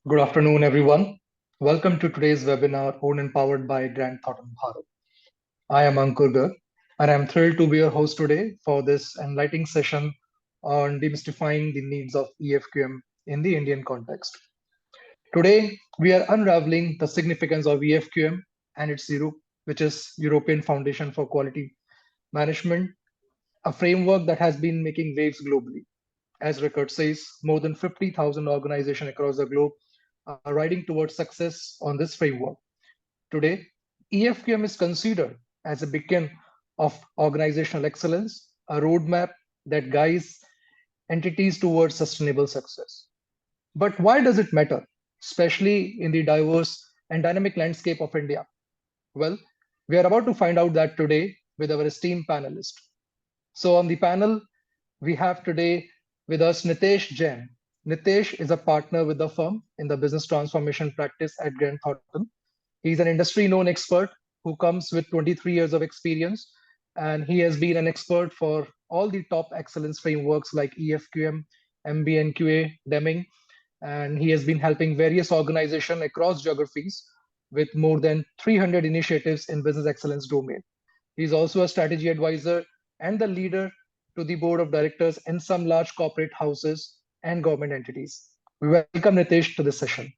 Good afternoon, everyone. Welcome to today's webinar owned and powered by Grant Thornton Bharat. I am Ankur Garg, and I'm thrilled to be your host today for this enlightening session on demystifying the needs of EFQM in the Indian context. Today, we are unraveling the significance of EFQM and its Europe, which is European Foundation for Quality Management, a framework that has been making waves globally. As record says, more than 50,000 organizations across the globe are riding towards success on this framework. Today, EFQM is considered as a beacon of organizational excellence, a roadmap that guides entities towards sustainable success. But why does it matter, especially in the diverse and dynamic landscape of India? Well, we are about to find out that today with our esteemed panelists. So, on the panel, we have today with us Nitesh Jain. Nitesh is a partner with the firm in the business transformation practice at Grant Thornton. He's an industry known expert who comes with 23 years of experience, and he has been an expert for all the top excellence frameworks like EFQM, MBNQA, Deming, and he has been helping various organizations across geographies with more than 300 initiatives in business excellence domain. He's also a strategy advisor and the leader to the board of directors in some large corporate houses and government entities. We welcome Nitesh to this session.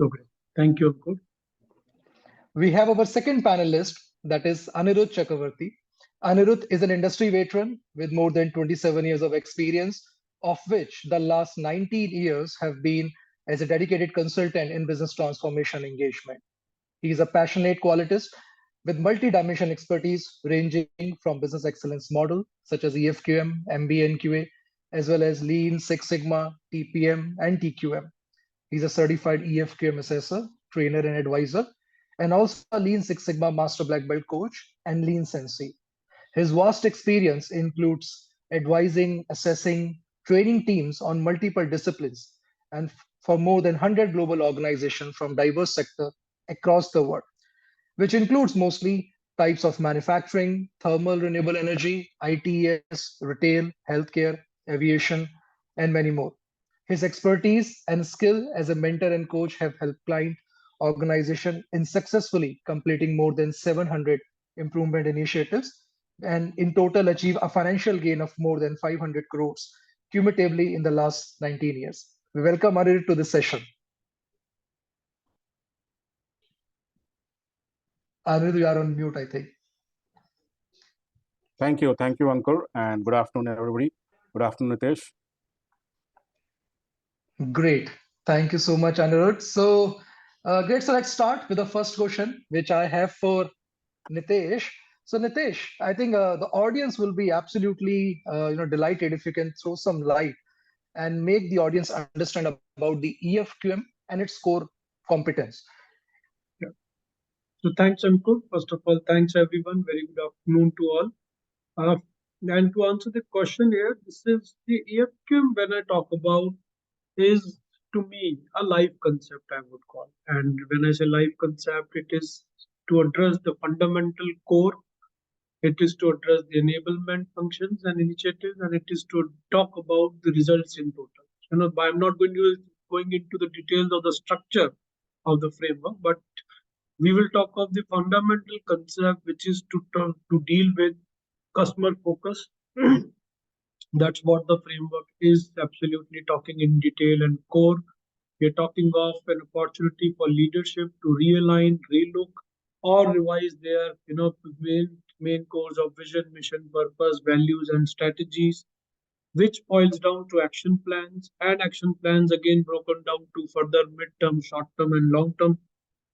Okay, thank you, Ankur. We have our second panelist, that is Anirudha Chakravarty. Anirudh is an industry veteran with more than 27 years of experience, of which the last 19 years have been as a dedicated consultant in business transformation engagement. He is a passionate qualitist with multi-dimensional expertise ranging from business excellence model such as EFQM, MBNQA, as well as Lean, Six Sigma, TPM, and TQM. He's a certified EFQM assessor, trainer, and advisor, and also a Lean Six Sigma Master Black Belt coach and Lean Sensei. His vast experience includes advising, assessing, training teams on multiple disciplines, and for more than 100 global organizations from diverse sectors across the world, which includes mostly types of manufacturing, thermal renewable energy, ITES, retail, healthcare, aviation, and many more. His expertise and skill as a mentor and coach have helped client organization in successfully completing more than 700 improvement initiatives and in total achieve a financial gain of more than 500 crores cumulatively in the last 19 years. We welcome Arir to this session. Arir, you are on mute, I think. Thank you, Ankur, and good afternoon, everybody. Good afternoon, Nitesh. Great. Thank you so much, Anirudh. So, great. So let's start with the first question, which I have for Nitesh. So, Nitesh, I think the audience will be absolutely, delighted if you can throw some light and make the audience understand about the EFQM and its core competence. Yeah. So thanks, Ankur. First of all, thanks everyone. Very good afternoon to all. And to answer the question here, this is the EFQM when I talk about is to me a life concept, I would call. And when I say life concept, it is to address the fundamental core. It is to address the enablement functions and initiatives, and it is to talk about the results in total. I'm not going into the details of the structure of the framework, but we will talk of the fundamental concept, which is to deal with customer focus. That's what the framework is absolutely talking in detail and core. We're talking of an opportunity for leadership to realign, relook, or revise their main cores of vision, mission, purpose, values, and strategies, which boils down to action plans, and action plans again broken down to further mid-term, short-term, and long-term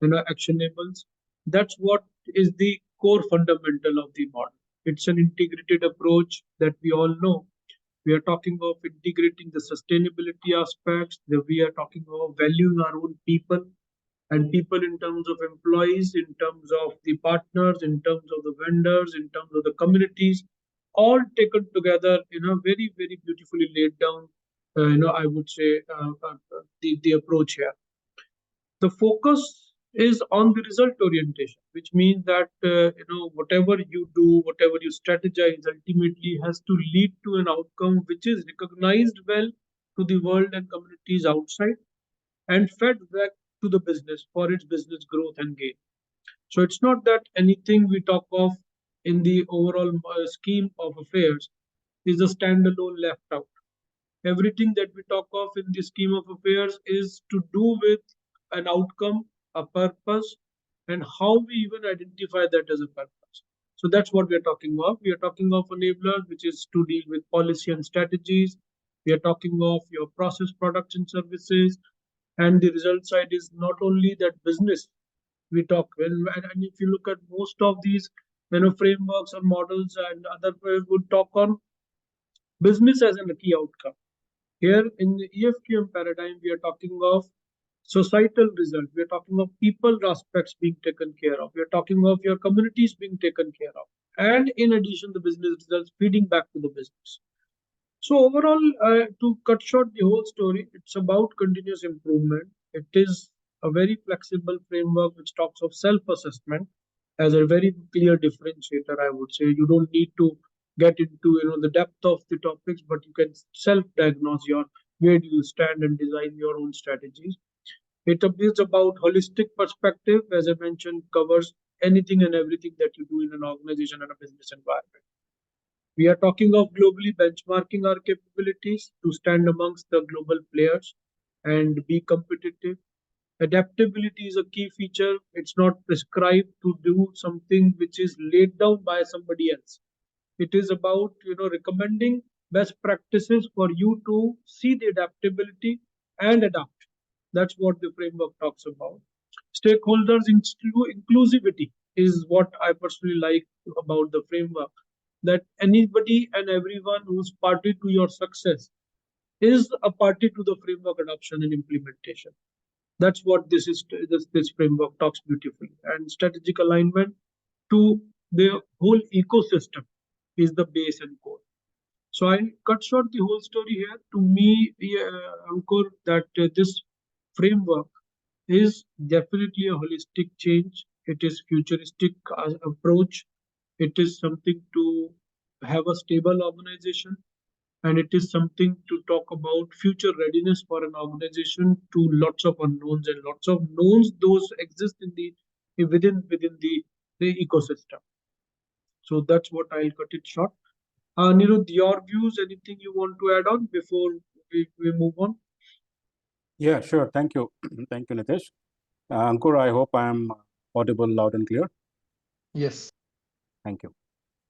actionables. That's what is the core fundamental of the model. It's an integrated approach that we all know. We are talking of integrating the sustainability aspects, that we are talking of valuing our own people, and people in terms of employees, in terms of the partners, in terms of the vendors, in terms of the communities, all taken together, very, very beautifully laid down, I would say the approach here. The focus is on the result orientation, which means that whatever you do, whatever you strategize, ultimately has to lead to an outcome which is recognized well to the world and communities outside, and fed back to the business for its business growth and gain. So it's not that anything we talk of in the overall scheme of affairs is a standalone left out. Everything that we talk of in the scheme of affairs is to do with an outcome, a purpose, and how we even identify that as a purpose. So that's what we are talking of. We are talking of enablers, which is to deal with policy and strategies. We are talking of your process, products, and services. And the result side is not only that business we talk and if you look at most of these frameworks or models and other would talk on business as a key outcome. Here in the EFQM paradigm, we are talking of societal result. We are talking of people aspects being taken care of. We are talking of your communities being taken care of. And in addition, the business results feeding back to the business. So overall, to cut short the whole story, it's about continuous improvement. It is a very flexible framework which talks of self-assessment as a very clear differentiator. I would say you don't need to get into the depth of the topics, but you can self-diagnose your where do you stand and design your own strategies. It is about holistic perspective, as I mentioned, covers anything and everything that you do in an organization and a business environment. We are talking of globally benchmarking our capabilities to stand amongst the global players and be competitive. Adaptability is a key feature. It's not prescribed to do something which is laid down by somebody else. It is about recommending best practices for you to see the adaptability and adapt. That's what the framework talks about. Stakeholders inclusivity is what I personally like about the framework. That anybody and everyone who's party to your success is a party to the framework adoption and implementation. That's what this framework talks beautifully. And strategic alignment to the whole ecosystem is the base and core. So I cut short the whole story here. To me, Ankur, that this framework is definitely a holistic change. It is futuristic approach. It is something to have a stable organization, and it is something to talk about future readiness for an organization to lots of unknowns, and lots of knowns those exist in the within the ecosystem. So that's what I'll cut it short. Nirud, your views, anything you want to add on before we move on? Yeah, sure. Thank you. Thank you, Nitesh. Ankur, I hope I'm audible loud and clear. Yes. Thank you.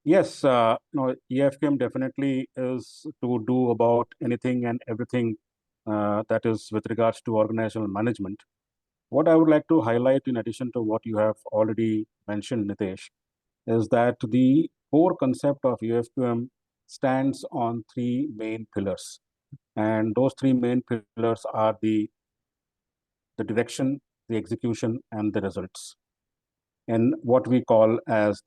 Yes, EFQM definitely is to do about anything and everything that is with regards to organizational management. What I would like to highlight, in addition to what you have already mentioned, Nitesh, is that the core concept of EFQM stands on three main pillars. And those three main pillars are the direction, the execution, and the results. And what we call as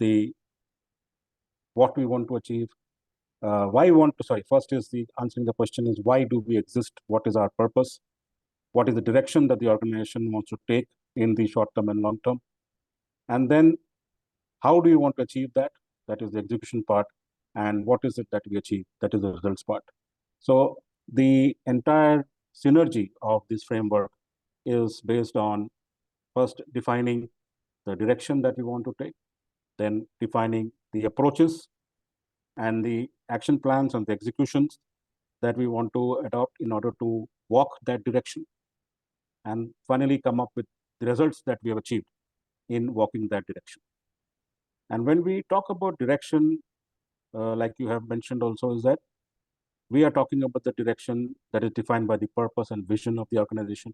what we want to achieve, why we want to, sorry, first is the answering the question is why do we exist? What is our purpose? What is the direction that the organization wants to take in the short term and long term? And then how do you want to achieve that? That is the execution part. And what is it that we achieve? That is the results part. So the entire synergy of this framework is based on first defining the direction that we want to take, then defining the approaches and the action plans and the executions that we want to adopt in order to walk that direction, and finally come up with the results that we have achieved in walking that direction. And when we talk about direction, like you have mentioned also, is that we are talking about the direction that is defined by the purpose and vision of the organization.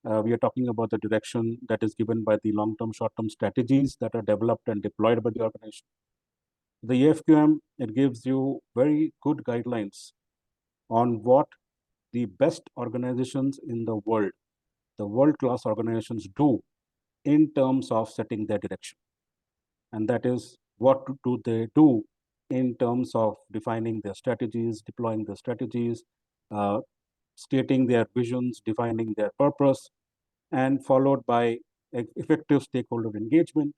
We are talking about the direction that is given by the long-term, short-term strategies that are developed and deployed by the organization. The EFQM, it gives you very good guidelines on what the best organizations in the world-class organizations do in terms of setting their direction. And that is, what do they do in terms of defining their strategies, deploying their strategies, stating their visions, defining their purpose, and followed by effective stakeholder engagement,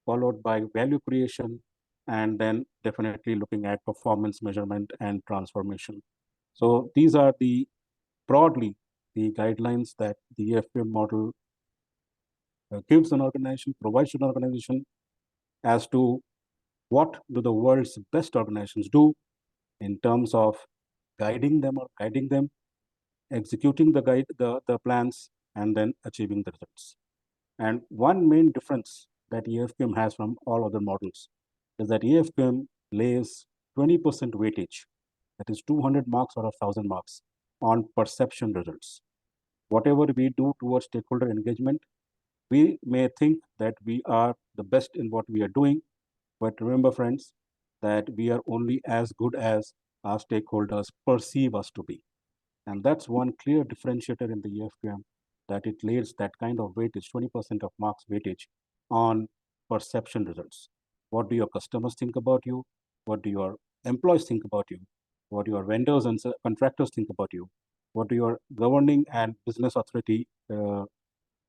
followed by value creation, and then definitely looking at performance measurement and transformation. So these are broadly the guidelines that the EFQM model gives an organization, provides to an organization as to what do the world's best organizations do in terms of guiding them, executing the plans, and then achieving the results. And one main difference that EFQM has from all other models is that EFQM lays 20% weightage, that is 200 marks or 1,000 marks, on perception results. Whatever we do towards stakeholder engagement, we may think that we are the best in what we are doing, but remember, friends, that we are only as good as our stakeholders perceive us to be. And that's one clear differentiator in the EFQM, that it lays that kind of weightage, 20% of marks weightage on perception results. What do your customers think about you? What do your employees think about you? What do your vendors and contractors think about you? What do your governing and business authority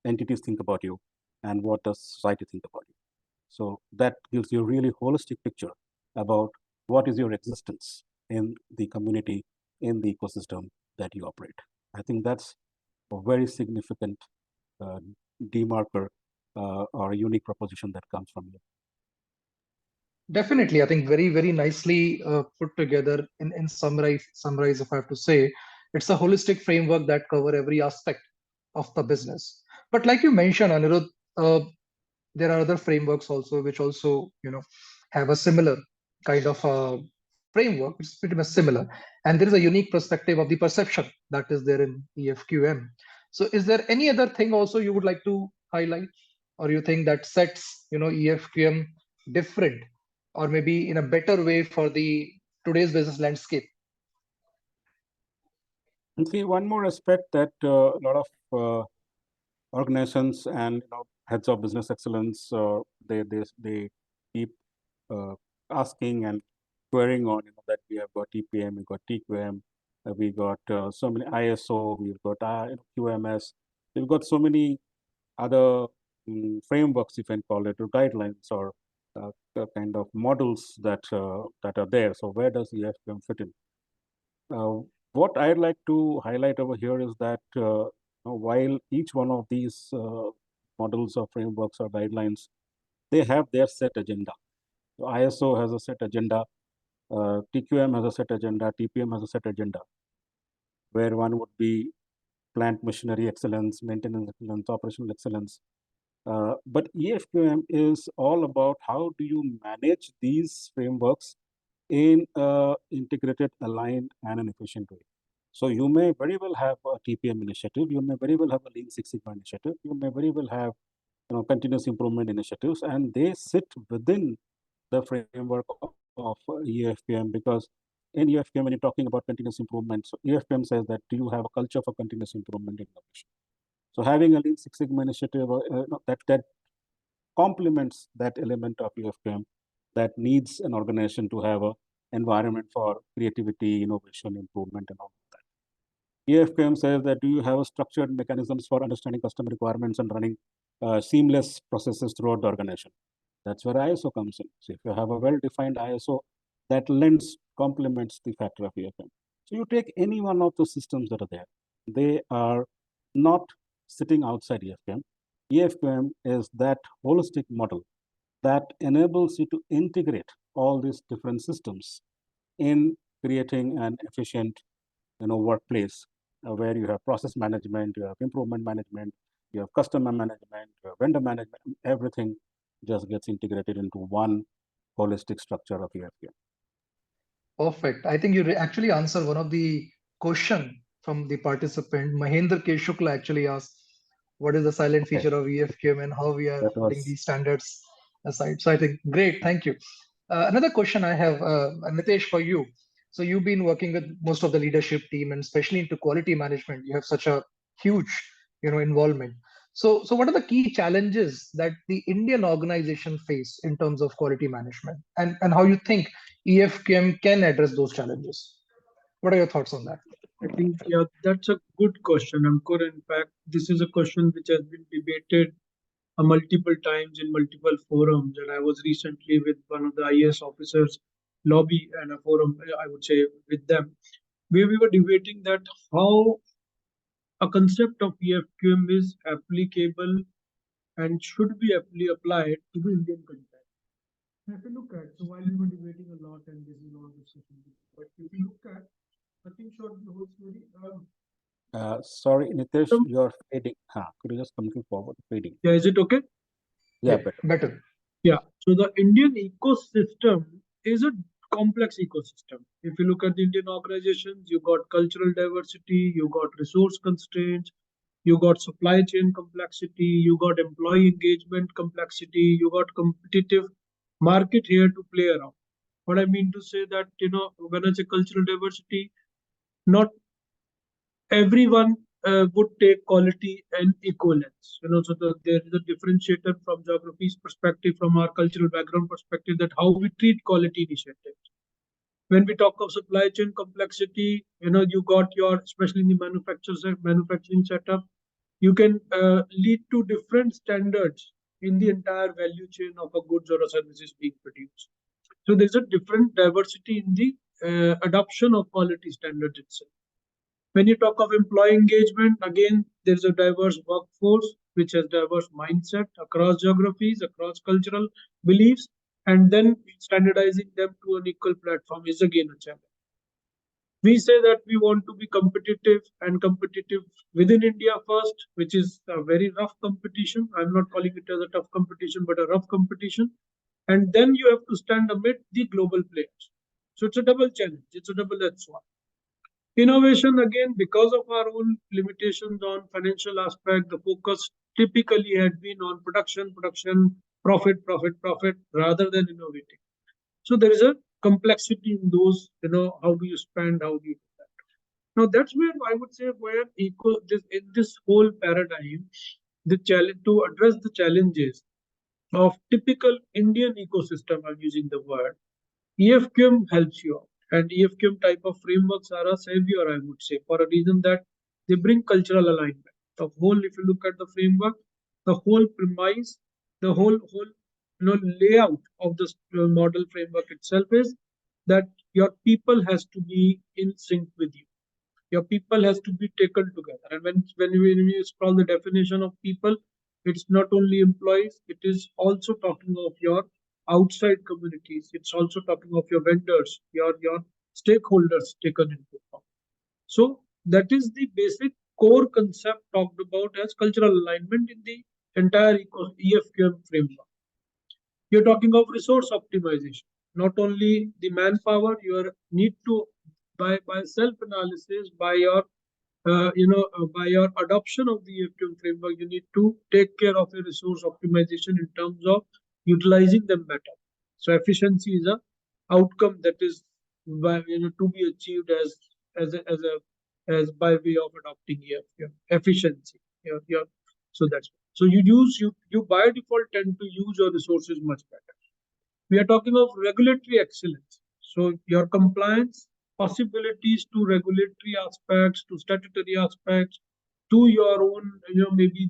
entities think about you? And what does society think about you? So that gives you a really holistic picture about what is your existence in the community, in the ecosystem that you operate. I think that's a very significant demarker or a unique proposition that comes from you. Definitely, I think very, very nicely put together in summarize, if I have to say, it's a holistic framework that cover every aspect of the business. But like you mentioned, Anirudh, there are other frameworks also which also have a similar kind of framework. It's pretty much similar, and there is a unique perspective of the perception that is there in EFQM. So, is there any other thing also you would like to highlight, or you think that sets EFQM different, or maybe in a better way for the today's business landscape? And see, one more aspect that a lot of organizations and heads of business excellence they keep asking and querying on that we have got TPM, we got TQM, we got so many ISO, we've got QMS, we've got so many other frameworks, if I can call it, or guidelines or kind of models that are there. So where does EFQM fit in? What I'd like to highlight over here is that while each one of these models or frameworks or guidelines, they have their set agenda. So ISO has a set agenda, TQM has a set agenda, TPM has a set agenda, where one would be plant machinery excellence, maintenance excellence, operational excellence. But EFQM is all about how do you manage these frameworks in an integrated, aligned, and an efficient way. So you may very well have a TPM initiative, you may very well have a Lean Six Sigma initiative, you may very well have continuous improvement initiatives, and they sit within the framework of EFQM, because in EFQM, when you're talking about continuous improvement, so EFQM says that do you have a culture for continuous improvement in innovation? So having a Lean Six Sigma initiative that complements that element of EFQM, that needs an organization to have an environment for creativity, innovation, improvement, and all of that. EFQM says that do you have a structured mechanisms for understanding customer requirements and running seamless processes throughout the organization? That's where ISO comes in. So if you have a well-defined ISO, that complements the factor of EFQM. So you take any one of those systems that are there, they are not sitting outside EFQM. EFQM is that holistic model that enables you to integrate all these different systems in creating an efficient workplace where you have process management, you have improvement management, you have customer management, you have vendor management, everything just gets integrated into one holistic structure of EFQM. Perfect. I think you actually answered one of the question from the participant. Mahendra K. Shukla actually asked, what is the silent feature of EFQM and how we are putting these standards aside? So I think, great, thank you. Another question I have, Nitesh, for you. So you've been working with most of the leadership team, and especially into quality management. You have such a huge, involvement. So what are the key challenges that the Indian organization face in terms of quality management, and how you think EFQM can address those challenges? What are your thoughts on that? I think, yeah, that's a good question, Ankur. In fact, this is a question which has been debated multiple times in multiple forums. And I was recently with one of the IAS officers lobby and a forum, I would say, with them, where we were debating that how a concept of EFQM is applicable and should be applied to the Indian context. If you look at, so while we were debating a lot, and this is not a discussion, but if you look at, I think short the whole story. Sorry, Nitesh, you're fading. Could you just come forward? Fading. Yeah, is it okay? Yeah, better. Better. Yeah. So the Indian ecosystem is a complex ecosystem. If you look at the Indian organizations, you got cultural diversity, you got resource constraints, you got supply chain complexity, you got employee engagement complexity, you got competitive market here to play around. What I mean to say that, when I say cultural diversity, not everyone would take quality and equivalence. So there is a differentiator from geography's perspective, from our cultural background perspective, that how we treat quality initiatives. When we talk of supply chain complexity, you got your, especially in the manufacturing setup, you can lead to different standards in the entire value chain of a goods or a services being produced. So there's a different diversity in the adoption of quality standards itself. When you talk of employee engagement, again, there's a diverse workforce which has diverse mindset across geographies, across cultural beliefs, and then standardizing them to an equal platform is again a challenge. We say that we want to be competitive and competitive within India first, which is a very rough competition. I'm not calling it as a tough competition, but a rough competition. And then you have to stand amid the global players. So it's a double challenge. It's a double-edged sword. Innovation, again, because of our own limitations on financial aspect, the focus typically had been on production, profit, rather than innovating. So there is a complexity in those, how do you spend, how do you do that? Now that's where I would say where in this whole paradigm, the challenge to address the challenges of typical Indian ecosystem, I'm using the word, EFQM helps you out. And EFQM type of frameworks are a savior, I would say, for a reason that they bring cultural alignment. The whole, if you look at the framework, the whole premise, the whole layout of this model framework itself is that your people has to be in sync with you. Your people has to be taken together. And when you scroll the definition of people, it's not only employees, it is also talking of your outside communities. It's also talking of your vendors, your stakeholders taken into account. So that is the basic core concept talked about as cultural alignment in the entire EFQM framework. You're talking of resource optimization, not only the manpower. You need to by self-analysis, by your by your adoption of the EFQM framework, you need to take care of your resource optimization in terms of utilizing them better. So efficiency is a outcome that is to be achieved as by way of adopting EFQM efficiency. So that's so you by default tend to use your resources much better. We are talking of regulatory excellence. So your compliance possibilities to regulatory aspects, to statutory aspects, to your own, maybe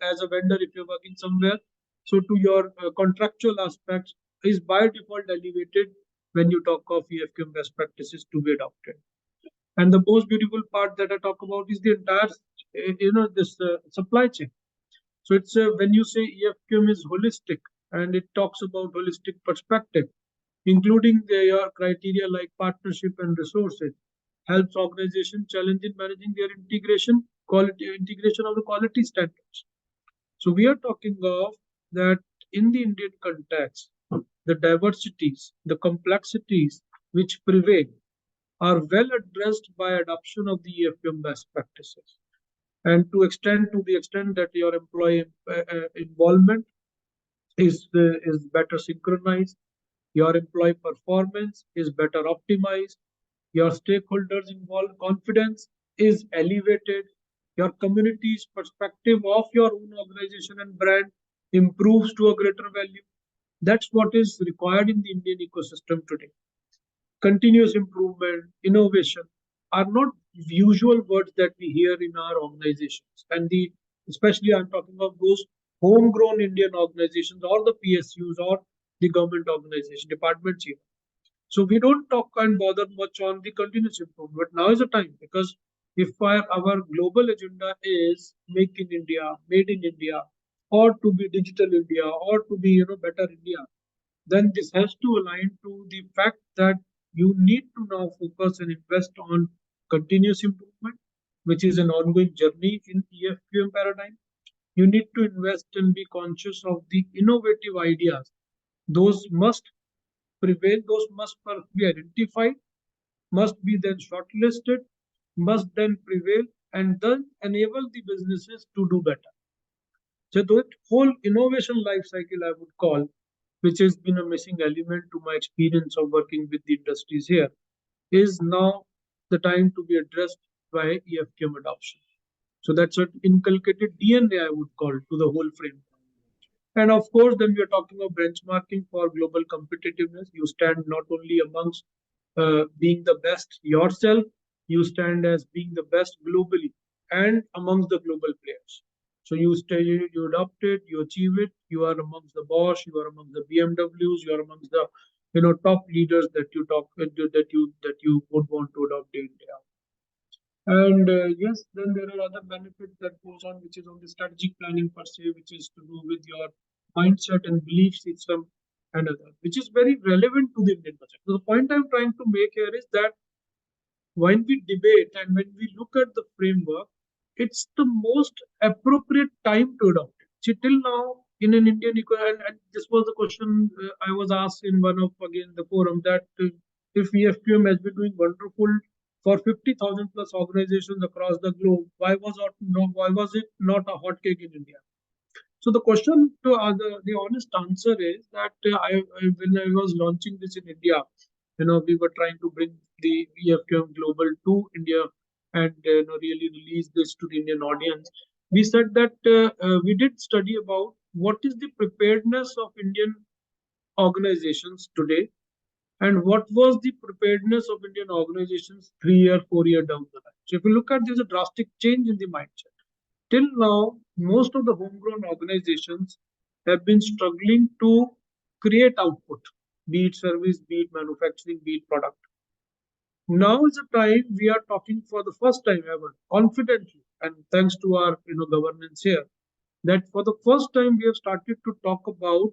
as a vendor if you're working somewhere. So to your contractual aspects is by default elevated when you talk of EFQM best practices to be adopted. And the most beautiful part that I talk about is the entire, this supply chain. So it's when you say EFQM is holistic, and it talks about holistic perspective, including their criteria like partnership and resources, helps organization challenge in managing their integration of the quality standards. So we are talking of that in the Indian context, the diversities, the complexities which prevail are well addressed by adoption of the EFQM best practices. And to the extent that your employee involvement is better synchronized, your employee performance is better optimized, your stakeholders involved confidence is elevated, your community's perspective of your own organization and brand improves to a greater value. That's what is required in the Indian ecosystem today. Continuous improvement, innovation are not usual words that we hear in our organizations. And especially I'm talking of those homegrown Indian organizations or the PSUs or the government organization, departments here. So we don't talk and bother much on the continuous improvement. But now is the time because If our global agenda is make in India, made in India, or to be digital India, or to be better India, then this has to align to the fact that you need to now focus and invest on continuous improvement, which is an ongoing journey in EFQM paradigm. You need to invest and be conscious of the innovative ideas. Those must prevail, those must first be identified, must be then shortlisted, must then prevail, and then enable the businesses to do better. So that whole innovation life cycle I would call, which has been a missing element to my experience of working with the industries here, is now the time to be addressed by EFQM adoption. So that's an inculcated DNA I would call to the whole framework. And of course, then we are talking of benchmarking for global competitiveness. You stand not only amongst being the best yourself, you stand as being the best globally and amongst the global players. So you stay, you adopt it, you achieve it. You are amongst the Bosch, you are amongst the BMWs, you are amongst the top leaders that you talk that you would want to adopt day in day out. And yes, then there are other benefits that goes on, which is on the strategic planning per se, which is to do with your mindset and belief system and other, which is very relevant to the Indian budget. So the point I'm trying to make here is that when we debate and when we look at the framework, it's the most appropriate time to adopt it. See, till now, in an Indian and this was the question I was asked in one of again the forum that if EFQM has been doing wonderful for 50,000 plus organizations across the globe, why was it not a hot cake in India? So the question to the honest answer is that when I was launching this in India, we were trying to bring the EFQM Global to India and really release this to the Indian audience. We said that we did study about what is the preparedness of Indian organizations today and what was the preparedness of Indian organizations 3 year, 4 year down the line. So if you look at, there's a drastic change in the mindset. Till now, most of the homegrown organizations have been struggling to create output, be it service, be it manufacturing, be it product. Now is the time we are talking for the first time ever, confidently, and thanks to our governance here, that for the first time we have started to talk about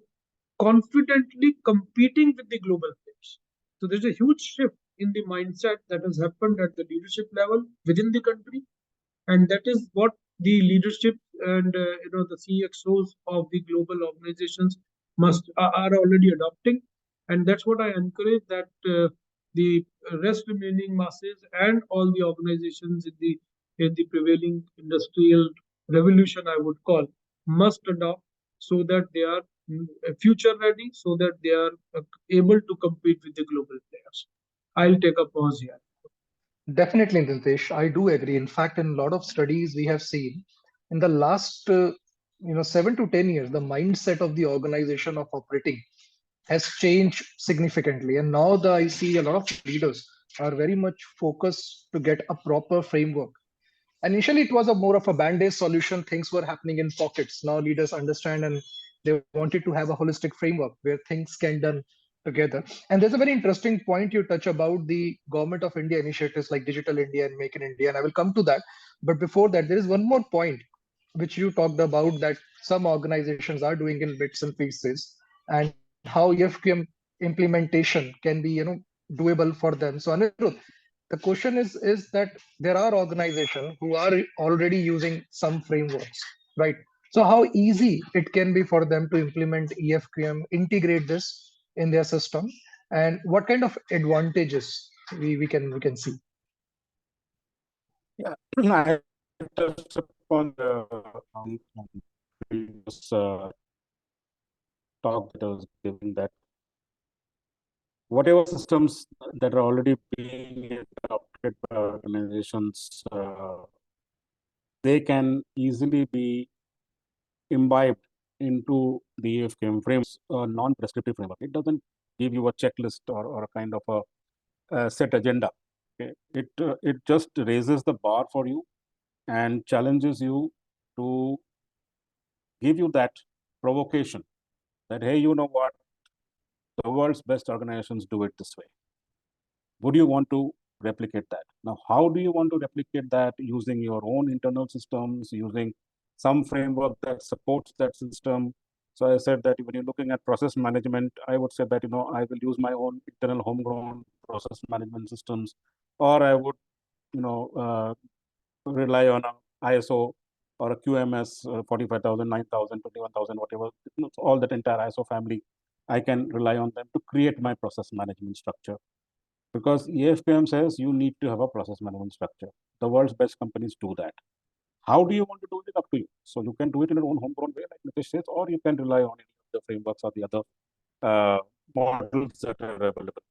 confidently competing with the global players. So there's a huge shift in the mindset that has happened at the leadership level within the country, and that is what the leadership and the CXOs of the global organizations are already adopting, and that's what I encourage that the rest remaining masses and all the organizations in the prevailing industrial revolution I would call must adopt so that they are future ready, so that they are able to compete with the global players. I'll take a pause here. Definitely, Nitesh, I do agree. In fact, in a lot of studies we have seen in the last 7 to 10 years, the mindset of the organization of operating has changed significantly. And now I see a lot of leaders are very much focused to get a proper framework. Initially, it was a more of a band-aid solution. Things were happening in pockets. Now leaders understand and they wanted to have a holistic framework where things can done together. And there's a very interesting point you touch about the government of India initiatives like Digital India and Make in India, and I will come to that. But before that, there is one more point which you talked about that some organizations are doing in bits and pieces, and how EFQM implementation can be doable for them. So Anirudh, the question is that there are organizations who are already using some frameworks, right? So how easy it can be for them to implement EFQM, integrate this in their system, and what kind of advantages we can see? Yeah, I touched upon the previous talk that I was giving, that whatever systems that are already being adopted by organizations, they can easily be imbibed into the EFQM framework, a non-prescriptive framework. It doesn't give you a checklist or a kind of a set agenda. Okay? It just raises the bar for you and challenges you to give you that provocation that, hey, you know what? The world's best organizations do it this way. Would you want to replicate that. Now, how do you want to replicate that? Using your own internal systems, using some framework that supports that system. So I said that when you're looking at process management, I would say that, I will use my own internal homegrown process management systems, or I would, rely on a ISO or a QMS 45,000, 9,000, 21,000, whatever, all that entire ISO family. I can rely on them to create my process management structure, because EFQM says you need to have a process management structure. The world's best companies do that. How do you want to do it? Up to you. So you can do it in your own homegrown way, like Nitesh says, or you can rely on any of the frameworks or the other models that are available.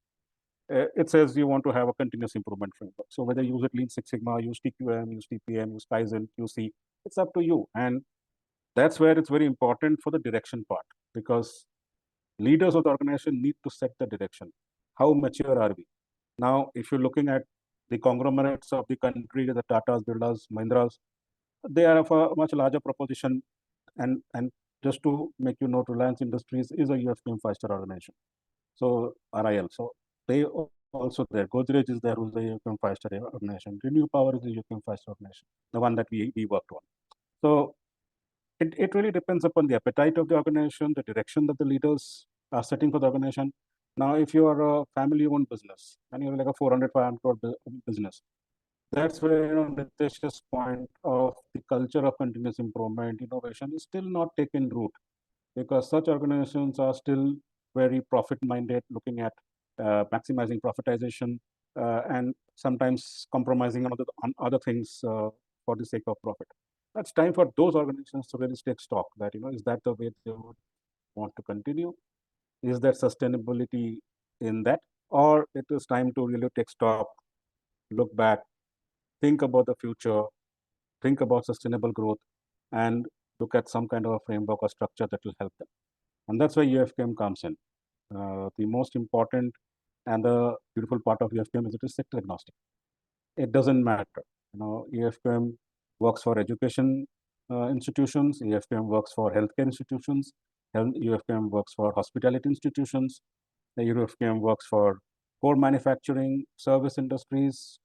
It says you want to have a continuous improvement framework. So whether you use it Lean Six Sigma, use TQM, use TPM, use Kaizen, QC, it's up to you. And that's where it's very important for the direction part, because leaders of the organization need to set the direction. How mature are we? Now, if you're looking at the conglomerates of the country, the Tatas, Birlas, Mahindras, they are of a much larger proposition. And just to make you note, Reliance Industries is a UFPM 5-star organization. So RIL. So they also there. Godrej is there, who's a UFPM 5-star organization. Renew Power is a UFPM 5-star organization, the one that we worked on. So it really depends upon the appetite of the organization, the direction that the leaders are setting for the organization. Now, if you are a family-owned business and you're like a 400, 500 crore business, that's where, Nitesh's point of the culture of continuous improvement, innovation is still not taken root, because such organizations are still very profit-minded, looking at maximizing profitization, and sometimes compromising on other things for the sake of profit. That's time for those organizations to really take stock that, is that the way they would want to continue? Is there sustainability in that? Or it is time to really take stock, look back, think about the future, think about sustainable growth, and look at some kind of a framework or structure that will help them. And that's where UFQM comes in. The most important and the beautiful part of UFQM is it is sector agnostic. It doesn't matter. UFQM works for education institutions, UFQM works for healthcare institutions, UFQM works for hospitality institutions, the UFQM works for core manufacturing, service industries.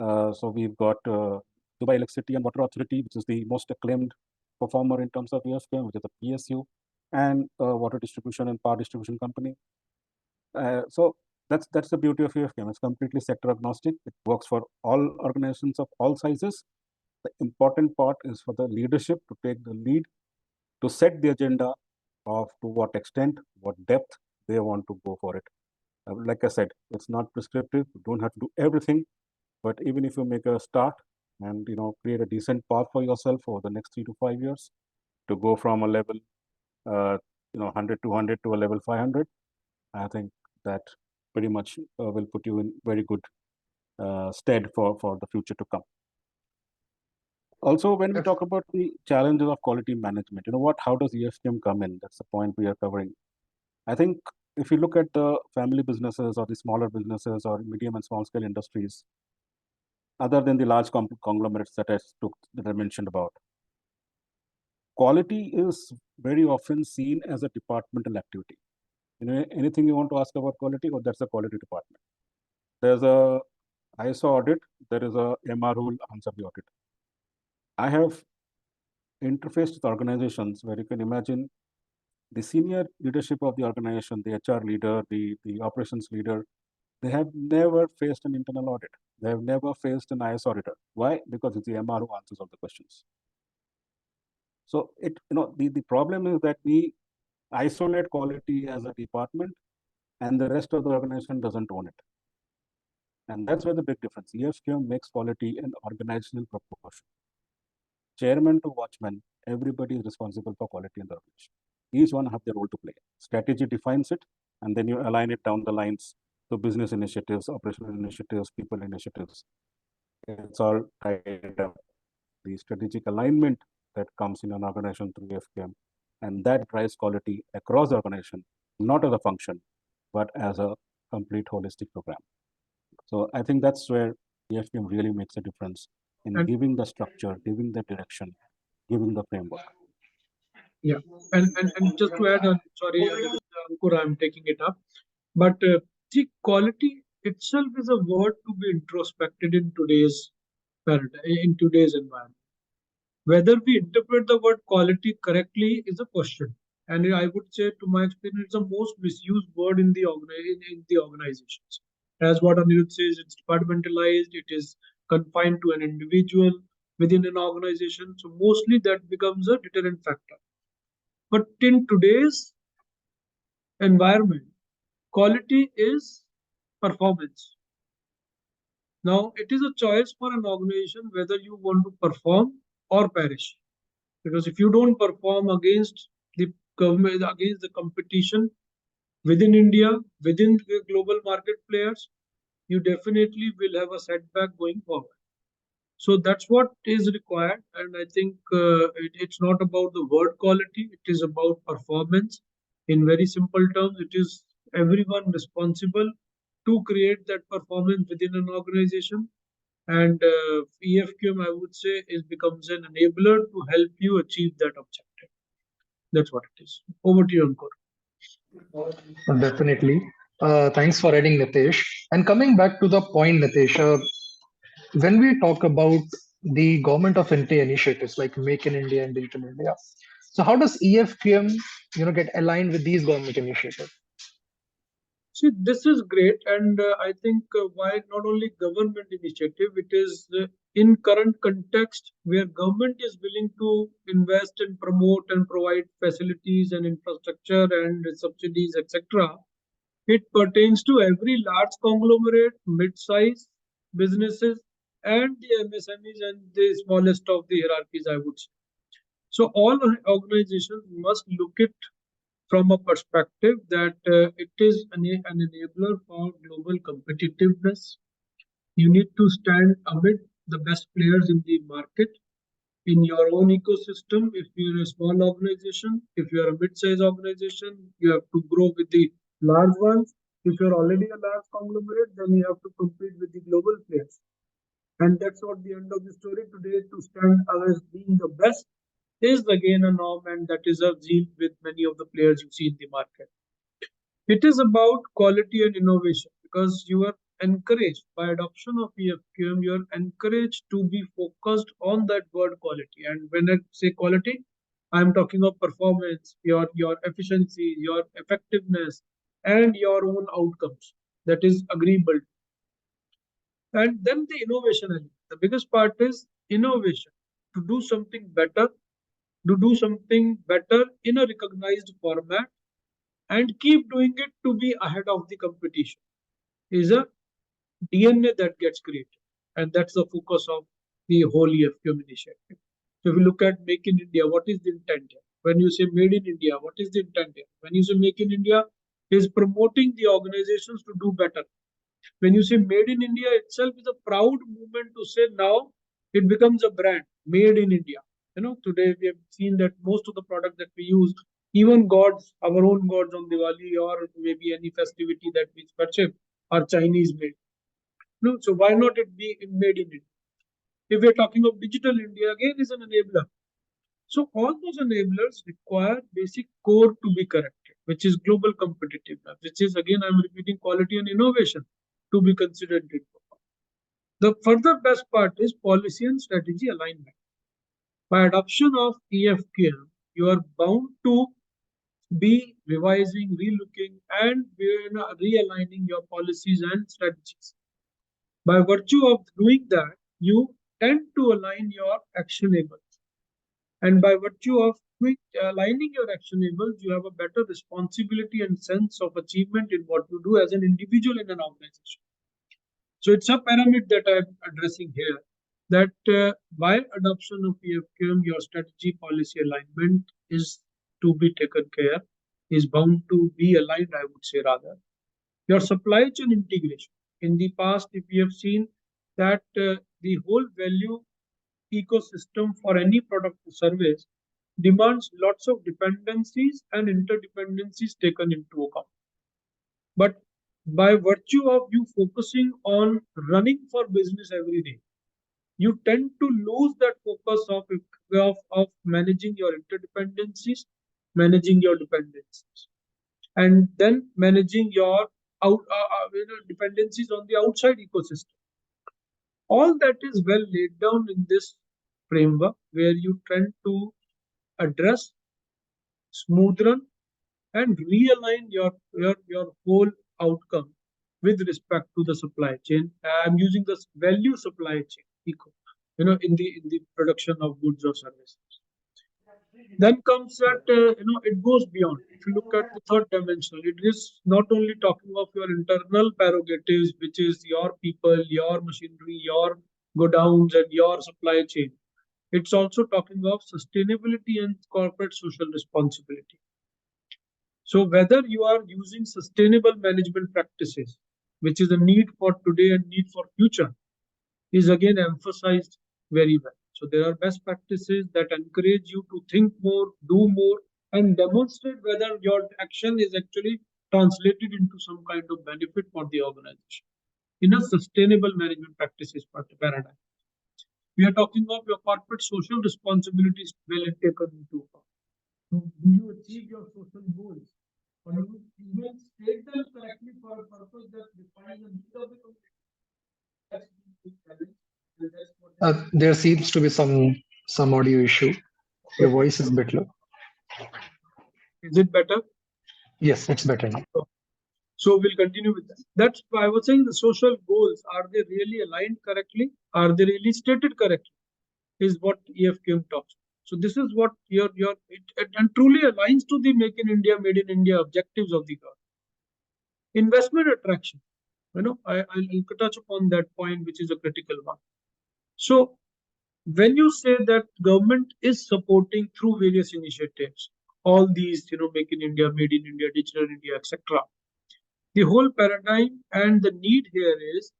So we've got Dubai Electricity and Water Authority, which is the most acclaimed performer in terms of UFQM, which is the PSU, and water distribution and power distribution company. So that's the beauty of UFQM. It's completely sector agnostic. It works for all organizations of all sizes. The important part is for the leadership to take the lead, to set the agenda of to what extent, what depth they want to go for it. Like I said, it's not prescriptive. You don't have to do everything, but even if you make a start and create a decent path for yourself over the next 3 to 5 years to go from a level 100 to 100 to a level 500, I think that pretty much will put you in very good stead for the future to come. Also, when we talk about the challenges of quality management, how does EFQM come in? That's the point we are covering. I think if you look at the family businesses or the smaller businesses or medium and small scale industries, other than the large conglomerates that I mentioned about, quality is very often seen as a departmental activity. Anything you want to ask about quality, or that's a quality department. There's a ISO audit, there is a MR who will answer the audit. I have interfaced with organizations where you can imagine the senior leadership of the organization, the HR leader, the operations leader, they have never faced an internal audit. They have never faced an ISO auditor. Why? Because it's the MR who answers all the questions. So the problem is that we isolate quality as a department and the rest of the organization doesn't own it. And that's where the big difference. EFQM makes quality an organizational proportion. Chairman to watchman, everybody is responsible for quality in the organization. Each one have their role to play. Strategy defines it, and then you align it down the lines to business initiatives, operational initiatives, people initiatives. It's all tied up. The strategic alignment that comes in an organization through EFQM, and that drives quality across the organization, not as a function, but as a complete holistic program. So I think that's where EFQM really makes a difference in giving the structure, giving the direction, giving the framework. Yeah, and just to add on, sorry, Ankur, I'm taking it up, but see, quality itself is a word to be introspected in today's paradigm, in today's environment. Whether we interpret the word quality correctly is a question. And I would say, to my experience, it's the most misused word in in the organizations. As what Anirudh says, it's departmentalized, it is confined to an individual within an organization. So mostly that becomes a deterrent factor. But in today's environment, quality is performance. Now, it is a choice for an organization whether you want to perform or perish. Because if you don't perform against the government, against the competition within India, within the global market players, you definitely will have a setback going forward. So that's what is required. And I think it's not about the word quality, it is about performance. In very simple terms, it is everyone responsible to create that performance within an organization. And EFQM, I would say, is becomes an enabler to help you achieve that objective. That's what it is. Over to you, Ankur. Definitely. Thanks for adding, Nitesh. And coming back to the point, Nitesh, when we talk about the government of India initiatives like Make in India and Digital India, so how does EFQM, get aligned with these government initiatives? See, this is great, and I think why not only government initiative, it is in current context where government is willing to invest and promote and provide facilities and infrastructure and subsidies, etc. It pertains to every large conglomerate, mid-size businesses, and the MSMEs and the smallest of the hierarchies, I would say. So all organizations must look it from a perspective that it is an enabler for global competitiveness. You need to stand amid the best players in the market in your own ecosystem. If you're a small organization, if you're a mid-sized organization, you have to grow with the large ones. If you're already a large conglomerate, then you have to compete with the global players. And that's what the end of the story today. To stand as being the best is again a norm, and that is a zeal with many of the players you see in the market. It is about quality and innovation because you are encouraged by adoption of EFQM, you are encouraged to be focused on that word quality. And when I say quality, I'm talking of performance, your efficiency, your effectiveness, and your own outcomes that is agreeable. And then the innovation element. The biggest part is innovation to do something better, to do something better in a recognized format and keep doing it to be ahead of the competition is a DNA that gets created. And that's the focus of the whole EFQM initiative. So if you look at Make in India, what is the intent here? When you say Made in India, what is the intent here? When you say Make in India, is promoting the organizations to do better. When you say Made in India itself is a proud movement to say now it becomes a brand, Made in India. Today we have seen that most of the product that we use, even gods, our own gods on Diwali or maybe any festivity that we worship, are Chinese made. No, so why not it be made in India? If we're talking of digital India, again is an enabler. So all those enablers require basic core to be corrected, which is global competitiveness, which is again I'm repeating quality and innovation to be considered. The further best part is policy and strategy alignment. By adoption of EFQM, you are bound to be revising, relooking, and realigning your policies and strategies. By virtue of doing that, you tend to align your actionables. And by virtue of aligning your actionables, you have a better responsibility and sense of achievement in what you do as an individual in an organization. So it's a pyramid that I'm addressing here, that while adoption of EFQM, your strategy policy alignment is to be taken care, is bound to be aligned, I would say rather. Your supply chain integration. In the past, if we have seen that the whole value ecosystem for any product or service demands lots of dependencies and interdependencies taken into account. But by virtue of you focusing on running for business every day, you tend to lose that focus of managing your interdependencies, managing your dependencies, and then managing your dependencies on the outside ecosystem. All that is well laid down in this framework where you tend to address, smooth run, and realign your whole outcome with respect to the supply chain. I'm using this value supply chain, eco, in the production of goods or services. Then comes that it goes beyond. If you look at the third dimension, it is not only talking of your internal prerogatives, which is your people, your machinery, your godowns, and your supply chain. It's also talking of sustainability and corporate social responsibility. So whether you are using sustainable management practices, which is a need for today and need for future, is again emphasized very well. So there are best practices that encourage you to think more, do more, and demonstrate whether your action is actually translated into some kind of benefit for the organization in a sustainable management practices paradigm. We are talking of your corporate social responsibilities well taken into account. Do you achieve your social goals? Or you even state them correctly for a purpose that defines the need of the community? That's the big challenge. There seems to be some audio issue. Your voice is a bit low. Is it better? Yes, it's better now. So we'll continue with that. That's why I was saying the social goals, are they really aligned correctly? Are they really stated correctly? Is what EFQM talks. So this is what and truly aligns to the Make in India, Made in India objectives of the government. Investment attraction. I'll touch upon that point, which is a critical one. So when you say that government is supporting through various initiatives, all these, Make in India, Made in India, Digital India, etc. The whole paradigm and the need here is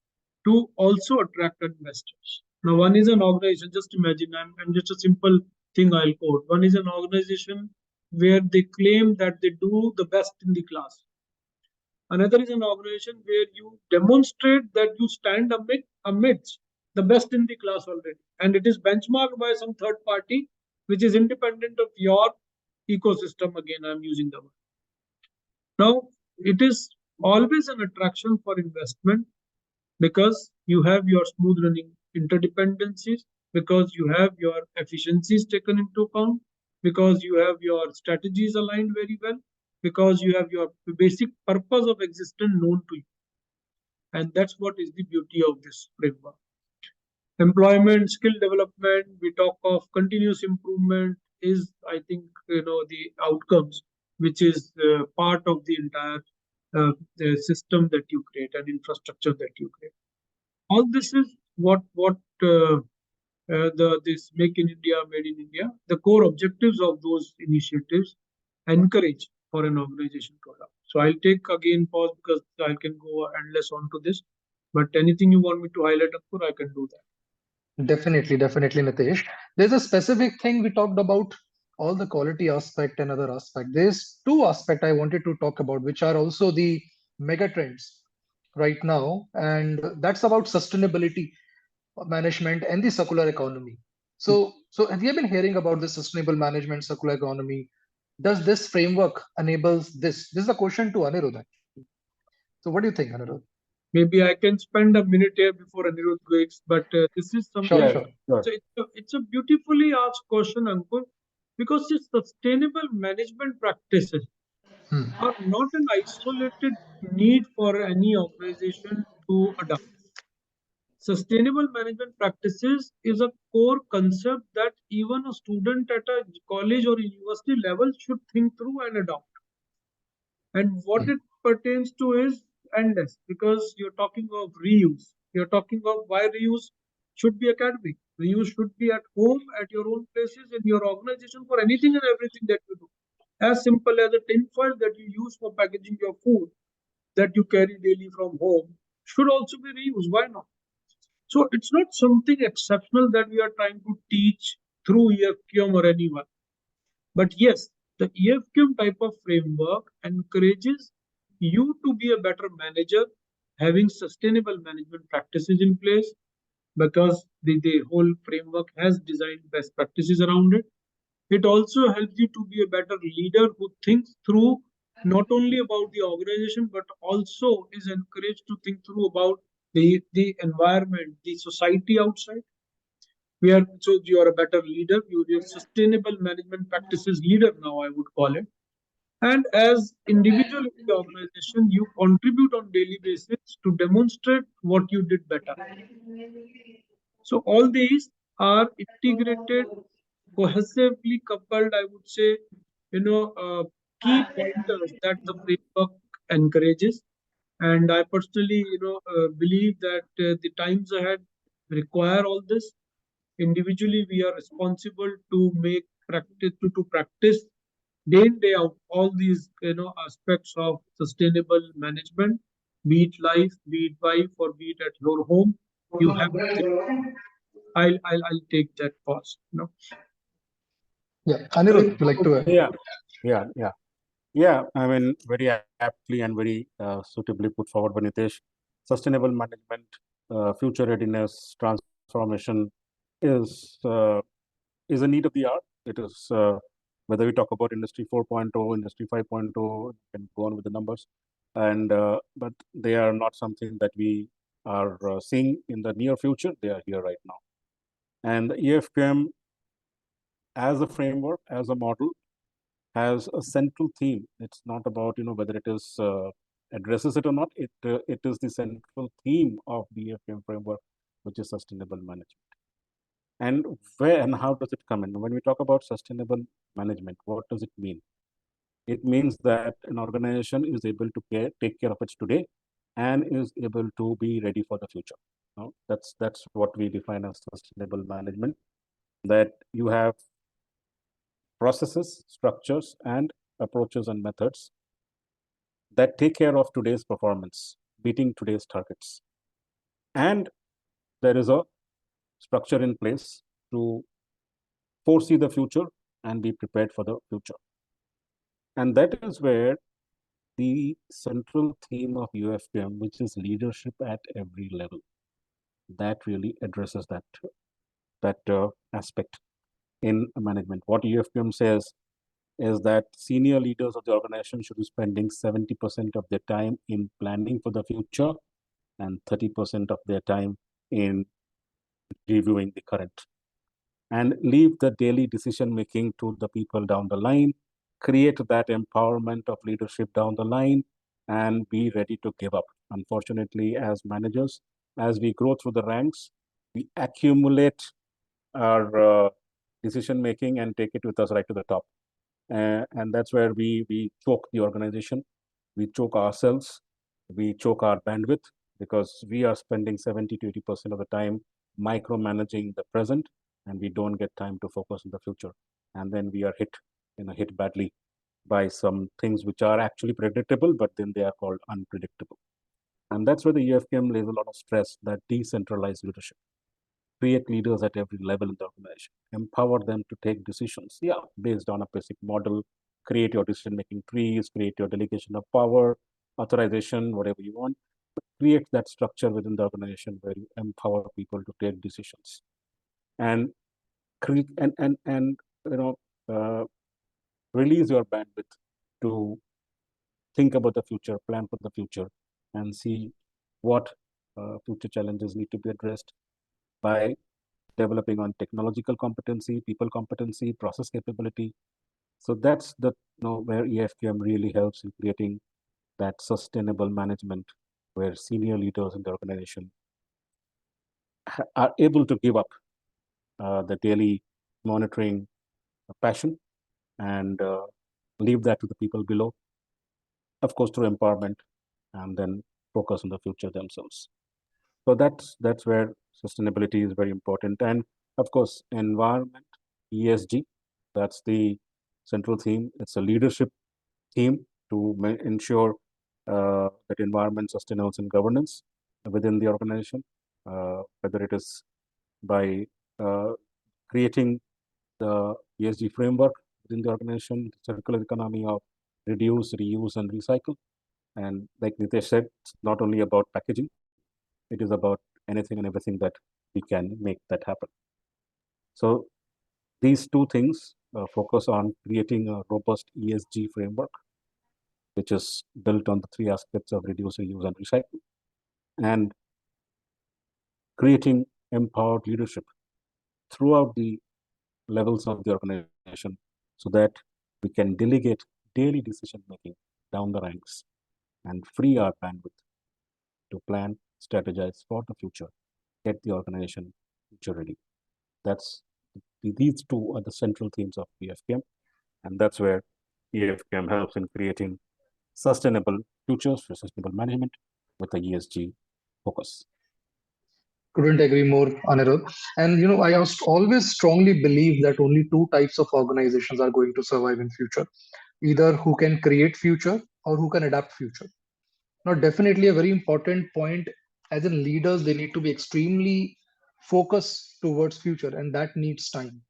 to also attract investors. Now, one is an organization, just imagine, and just a simple thing I'll quote. One is an organization where they claim that they do the best in the class. Another is an organization where you demonstrate that you stand amidst the best in the class already. And it is benchmarked by some third party, which is independent of your ecosystem. Again, I'm using the word. Now, it is always an attraction for investment because you have your smooth running interdependencies, because you have your efficiencies taken into account, because you have your strategies aligned very well, because you have your basic purpose of existence known to you. And that's what is the beauty of this framework. Employment, skill development, we talk of continuous improvement is, I think, the outcomes, which is part of the entire the system that you create and infrastructure that you create. All this is what this Make in India, Made in India, the core objectives of those initiatives encourage for an organization to adopt. So I'll take again pause because I can go endless on to this. But anything you want me to highlight, Akur, I can do that. Definitely, Nitesh. There's a specific thing we talked about, all the quality aspect and other aspect. There's two aspects I wanted to talk about, which are also the mega trends right now, and that's about sustainability management and the circular economy. So have you been hearing about the sustainable management, circular economy? Does this framework enables this? This is a question to Anirudha. So what do you think, Anirudha? Maybe I can spend a minute here before Anirudh goes, but this is something. Sure. So it's a beautifully asked question, Ankur, because the sustainable management practices are not an isolated need for any organization to adopt. Sustainable management practices is a core concept that even a student at a college or university level should think through and adopt. And what it pertains to is endless because you're talking of reuse. You're talking of why reuse should be academic. Reuse should be at home, at your own places, in your organization for anything and everything that you do. As simple as a tin foil that you use for packaging your food that you carry daily from home should also be reused. Why not? So it's not something exceptional that we are trying to teach through EFQM or anyone. But yes, the EFQM type of framework encourages you to be a better manager, having sustainable management practices in place because the whole framework has designed best practices around it. It also helps you to be a better leader who thinks through not only about the organization, but also is encouraged to think through about the environment, the society outside. We are so you are a better leader. You're a sustainable management practices leader now, I would call it. And as individual in the organization, you contribute on daily basis to demonstrate what you did better. So all these are integrated, cohesively coupled, I would say, key pointers that the framework encourages. And I personally, believe that the times ahead require all this. Individually, we are responsible to make practice to practice day in day out all these aspects of sustainable management, be it life, be it wife, or be it at your home. You have to think. I'll take that pause. Yeah, Going Anirudh, would you like forward, to add? Yeah. I mean, very aptly and very suitably put forward by Nitesh. Sustainable management, future readiness, transformation is is a need of the hour. It is whether we talk about Industry 4.0, Industry 5.0, can go on with the numbers, and but they are not something that we are seeing in the near future. They are here right now, and the EFQM as a framework, as a model, has a central theme. It's not about whether it is addresses it or not. It is the central theme of the EFQM framework, which is sustainable management. And where and how does it come in? When we talk about sustainable management, what does it mean? It means that an organization is able to take care of its today and is able to be ready for the future. That's what we define as sustainable management. That you have processes, structures, and approaches and methods that take care of today's performance, meeting today's targets. And there is a structure in place to foresee the future and be prepared for the future. And that is where the central theme of UFPM, which is leadership at every level, that really addresses that aspect in management. What UFPM says is that senior leaders of the organization should be spending 70% of their time in planning for the future and 30% of their time in reviewing the current, and leave the daily decision making to the people down the line, create that empowerment of leadership down the line, and be ready to give up. Unfortunately, as managers, as we grow through the ranks, we accumulate our decision making and take it with us right to the top. And that's where we choke the organization, we choke ourselves, we choke our bandwidth, because we are spending 70 to 80% of the time micromanaging the present, and we don't get time to focus on the future. And then we are hit badly by some things which are actually predictable, but then they are called unpredictable. And that's where the EFKM lays a lot of stress, that decentralized leadership. Create leaders at every level in the organization, empower them to take decisions, based on a basic model, create your decision-making trees, create your delegation of power, authorization, whatever you want, but create that structure within the organization where you empower people to take decisions and create and uh, release your bandwidth to think about the future, plan for the future, and see what future challenges need to be addressed by developing on technological competency, people competency, process capability. So that's where EFQM really helps in creating that sustainable management, where senior leaders in the organization are able to give up the daily monitoring passion and leave that to the people below, of course, through empowerment, and then focus on the future themselves. So that's where sustainability is very important. And of course, environment, ESG, that's the central theme. It's a leadership theme to ensure that environment, sustenance, and governance within the organization, whether it is by creating the ESG framework within the organization, circular economy of reduce, reuse, and recycle. And like Nitesh said, it's not only about packaging, it is about anything and everything that we can make that happen. So these two things focus on creating a robust ESG framework which is built on the three aspects of reduce, reuse, and recycle, and creating empowered leadership throughout the levels of the organization so that we can delegate daily decision making down the ranks and free our bandwidth to plan, strategize for the future, get the organization future ready. That's these two are the central themes of EFQM, and that's where EFQM helps in creating sustainable futures for sustainable management with a ESG focus. Couldn't agree more, Anirudh. And I always strongly believe that only two types of organizations are going to survive in future: either who can create future or who can adapt future. Now, definitely a very important point. As in leaders, they need to be extremely focused towards future, and that needs time.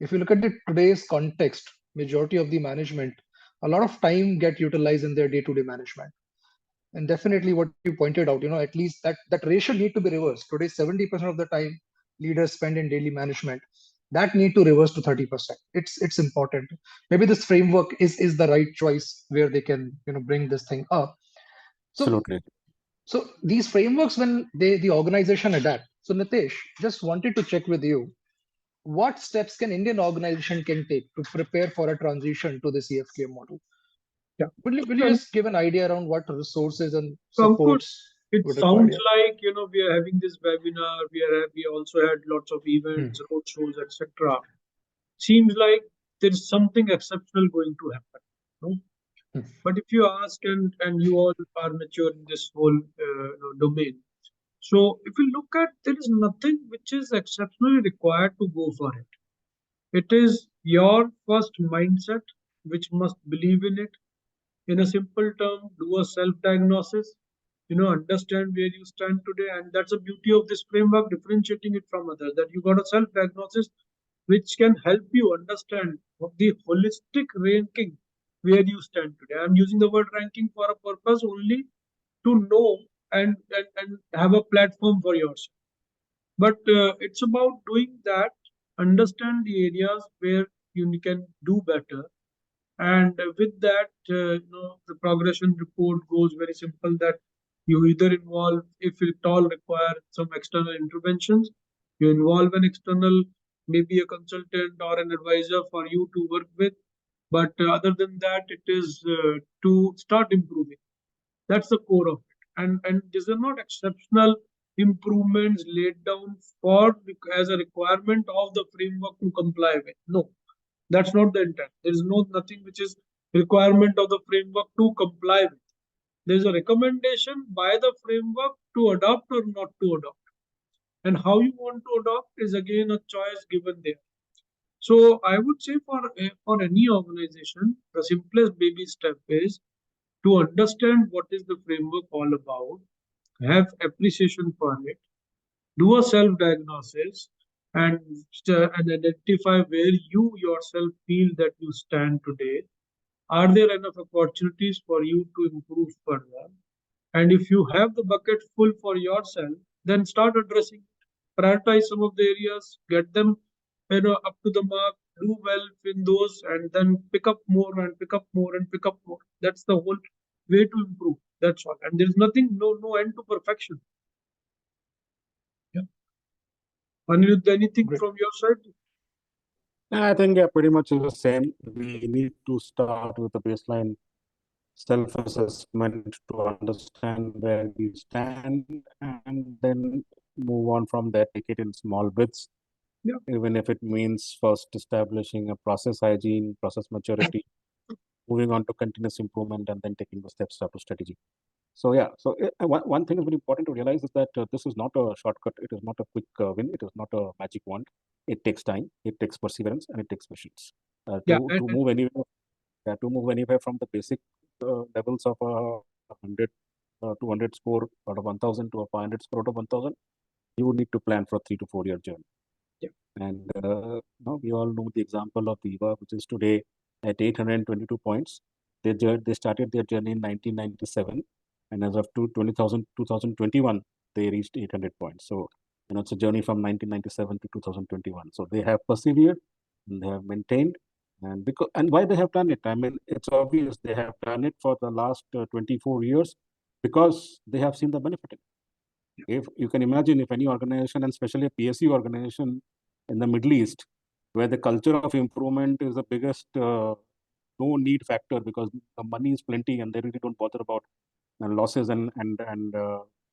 If you look at the today's context, majority of the management, a lot of time get utilized in their day-to-day management. And definitely what you pointed out, at least that ratio need to be reversed. Today, 70% of the time leaders spend in daily management. That need to reverse to 30%. It's important. Maybe this framework is the right choice where they can, bring this thing up. So Absolutely. so these frameworks, when the organization adapt. So Nitesh, just wanted to check with you, what steps can Indian organization can take to prepare for a transition to this EFKM model? Yeah. Will you And just give an idea around what resources and Ankur, supports it would require? sounds Yeah. like we are having this webinar. We also had lots of Hmm. events, road shows, etc. Seems like there is something exceptional going to happen. No? Hmm. But if you ask, and you all are mature in this whole domain, so if you look at, there is nothing which is exceptionally required to go for it. It is your first mindset which must believe in it. In a simple term, do a self-diagnosis. Understand where you stand today, and that's the beauty of this framework, differentiating it from others. That you got a self-diagnosis which can help you understand of the holistic ranking where you stand today. I'm using the word ranking for a purpose only to know and have a platform for yourself. But it's about doing that, understand the areas where you can do better, and with that, the progression report goes very simple that you either involve, if it all require some external interventions, you involve an external, maybe a consultant or an advisor for you to work with. But other than that, it is to start improving. That's the core of it. And these are not exceptional improvements laid down for as a requirement of the framework to comply with. No, that's not the intent. There is nothing which is requirement of the framework to comply with. There is a recommendation by the framework to adopt or not to adopt. And how you want to adopt is again a choice given there. So I would say for any organization, the simplest baby step is to understand what is the framework all about, have appreciation for it, do a self-diagnosis, and and identify where you yourself feel that you stand today. Are there enough opportunities for you to improve further? And if you have the bucket full for yourself, then start addressing. Prioritize some of the areas, get them up to the mark, do well in those, and then pick up more and pick up more and pick up more. That's the whole way to improve. That's all. And there's nothing, no end to perfection. Yeah. Anirudh, anything Great. from your side? I think pretty much is the same. We need to start with a baseline self-assessment to understand where we stand and then move on from there, take it in small bits, Yeah. even if it means first establishing a process hygiene, process maturity, moving on to continuous improvement, and then taking the steps up to strategy. So yeah, so one thing is very important to realize is that this is not a shortcut. It is not a quick win. It is not a magic wand. It takes time. It takes perseverance, and it takes patience. Yeah. To move anywhere, from the basic levels of 100, 200 score out of 1,000 to a 500 score out of 1,000, you would need to plan for a 3 to 4 year journey. Yeah. And we all know the example of Viva, which is today at 822 points. They started their journey in 1997, and as of 2021, they reached 800 points. So, it's a journey from 1997 to 2021. So they have persevered, and they have maintained, And why they have done it? I mean, it's obvious they have done it for the last 24 years because they have seen the benefit in it. If you can imagine, if any organization, and especially a PSU organization in the Middle East, where the culture of improvement is the biggest no need factor because the money is plenty and they really don't bother about losses and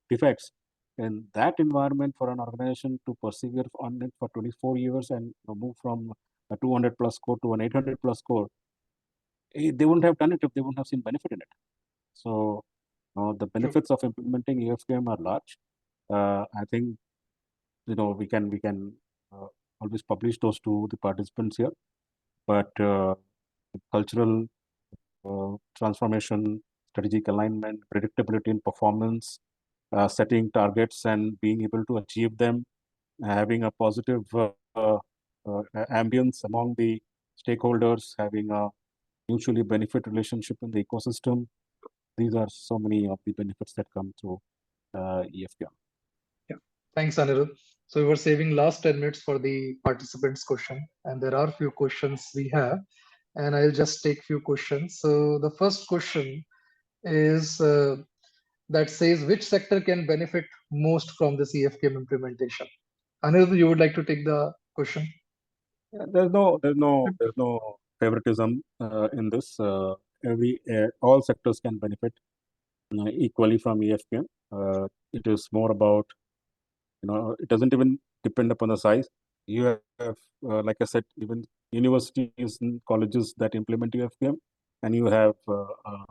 defects. In that environment, for an organization to persevere on it for 24 years and move from a 200 plus score to an 800 plus score, they wouldn't have done it if they wouldn't have seen benefit in it. So the benefits of implementing EFQM are large. I think we can always publish those to the participants here, but cultural transformation, strategic alignment, predictability in performance, setting targets and being able to achieve them, having a positive ambience among the stakeholders, having a mutually benefit relationship in the ecosystem. These are so many of the benefits that come through EFQM. Thanks, Anirudh. So we were saving last 10 minutes for the participants' question, and there are few questions we have, and I'll just take few questions. So the first question is that says, which sector can benefit most from this EFKM implementation? Anirudh, you would like to take the question? Yeah, there's no favoritism in this. All sectors can benefit equally from EFQM. It is more about, it doesn't even depend upon the size. You have, like I said, even universities and colleges that implement EFQM, and you have